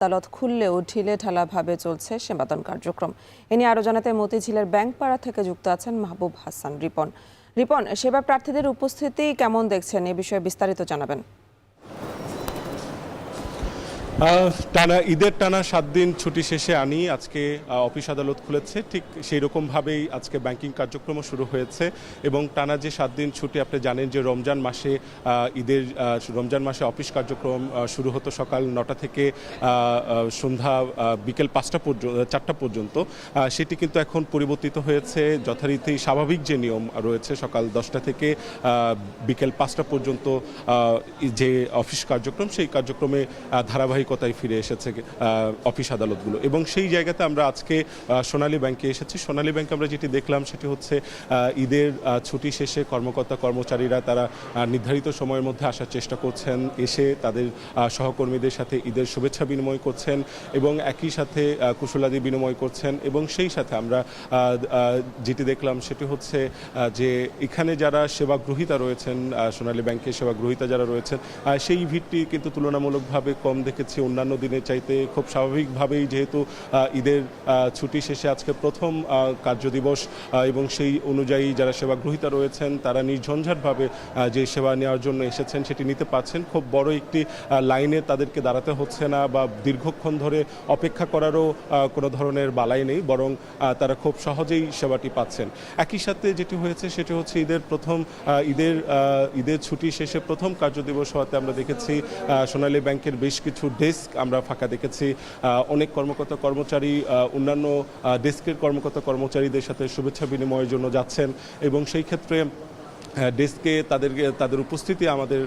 আদালত খুললেও ঢিলেঢালাভাবে চলছে সেবাদান কার্যক্রম। এ নিয়ে আরও জানাতে মতিঝিলের ব্যাংকপাড়া থেকে যুক্ত আছেন মাহবুব হাসান রিপন। সেবা প্রার্থীদের উপস্থিতি কেমন দেখছেন, এ বিষয়ে বিস্তারিত জানাবেন। ঈদের টানা 7 দিন ছুটি শেষে আজকে অফিস আদালত খুলেছে। ঠিক সেই রকমভাবেই আজকে ব্যাংকিং কার্যক্রমও শুরু হয়েছে এবং টানা যে 7 দিন ছুটি, আপনি জানেন যে রমজান মাসে অফিস কার্যক্রম শুরু হতো সকাল 9টা থেকে সন্ধ্যা বিকেল 4টা পর্যন্ত। সেটি কিন্তু এখন পরিবর্তিত হয়েছে। যথারীতি স্বাভাবিক যে নিয়ম রয়েছে সকাল 10টা থেকে বিকেল 5টা পর্যন্ত যে অফিস কার্যক্রম, সেই কার্যক্রমে ধারাবাহিকতায় ফিরে এসেছে অফিস আদালতগুলো। এবং সেই জায়গাতে আমরা আজকে সোনালী ব্যাংকে এসেছি। সোনালী ব্যাংকে আমরা যেটি দেখলাম সেটি হচ্ছে ঈদের ছুটি শেষে কর্মচারীরা তারা নির্ধারিত সময়ের মধ্যে আসার চেষ্টা করছেন, এসে তাদের সহকর্মীদের সাথে ঈদের শুভেচ্ছা বিনিময় করছেন এবং একই সাথে কুশলাদি বিনিময় করছেন। এবং সেই সাথে আমরা যেটি দেখলাম সেটি হচ্ছে যে এখানে যারা সেবাগ্রহীতা রয়েছেন, সোনালী ব্যাংকের সেবাগ্রহীতা যারা রয়েছেন, সেই ভিড়টি কিন্তু তুলনামূলকভাবে কম দেখেছি অন্যান্য দিনের চাইতে। খুব স্বাভাবিকভাবেই যেহেতু ঈদের ছুটি শেষে আজকে প্রথম কার্যদিবস এবং সেই অনুযায়ী যারা সেবাগ্রহীতা রয়েছেন তারা নির্ঝঞ্ঝাটভাবে যে সেবা নেওয়ার জন্য এসেছেন সেটি নিতে পারছেন। খুব বড় একটি লাইনে তাদেরকে দাঁড়াতে হচ্ছে না বা দীর্ঘক্ষণ ধরে অপেক্ষা করারও কোনো ধরনের বালাই নেই, বরং তারা খুব সহজেই সেবাটি পাচ্ছেন। একই সাথে যেটি হয়েছে সেটি হচ্ছে ঈদের ছুটি শেষে প্রথম কার্যদিবস হওয়াতে আমরা দেখেছি সোনালী ব্যাংকের বেশ কিছু ডেস্ক আমরা ফাঁকা দেখেছি। অনেক কর্মচারী অন্যান্য ডেস্কের কর্মচারীদের সাথে শুভেচ্ছা বিনিময়ের জন্য যাচ্ছেন এবং সেই ক্ষেত্রে ডেস্কে তাদের উপস্থিতি আমাদের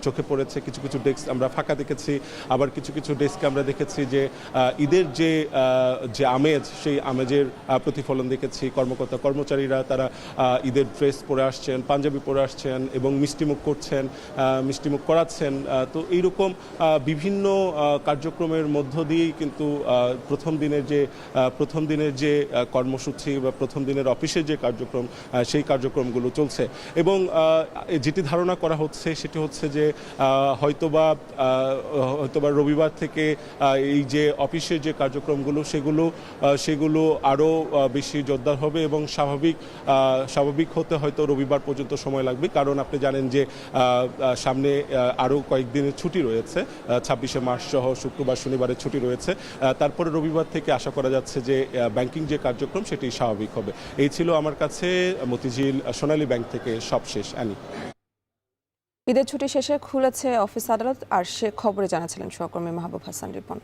চোখে পড়েছে। কিছু ডেস্ক আমরা ফাঁকা দেখেছি, আবার কিছু ডেস্কে আমরা দেখেছি যে ঈদের যে আমেজ, সেই আমেজের প্রতিফলন দেখেছি। কর্মচারীরা তারা ঈদের ড্রেস পরে আসছেন, পাঞ্জাবি পরে আসছেন এবং মিষ্টিমুখ করাচ্ছেন। তো এইরকম বিভিন্ন কার্যক্রমের মধ্য দিয়েই কিন্তু প্রথম দিনের যে কর্মসূচি বা প্রথম দিনের অফিসের যে কার্যক্রম, সেই কার্যক্রমগুলো চলছে। এবং যেটি ধারণা করা হচ্ছে সেটি হচ্ছে যে হয়তোবা রবিবার থেকে এই যে অফিসের যে কার্যক্রমগুলো সেগুলো আরও বেশি জোরদার হবে এবং স্বাভাবিক হতে হয়তো রবিবার পর্যন্ত সময় লাগবে। কারণ আপনি জানেন যে সামনে আরও কয়েকদিনের ছুটি রয়েছে, 26শে মার্চ সহ শুক্রবার শনিবারের ছুটি রয়েছে। তারপরে রবিবার থেকে আশা করা যাচ্ছে যে ব্যাংকিং যে কার্যক্রম সেটি স্বাভাবিক হবে। এই ছিল আমার কাছে মতিঝিল সোনালী ব্যাংক থেকে সবশেষ। ঈদের ছুটি শেষে খুলেছে অফিস আদালত, আর সে খবরে জানাচ্ছিলেন সহকর্মী মাহবুব হাসান রিপন।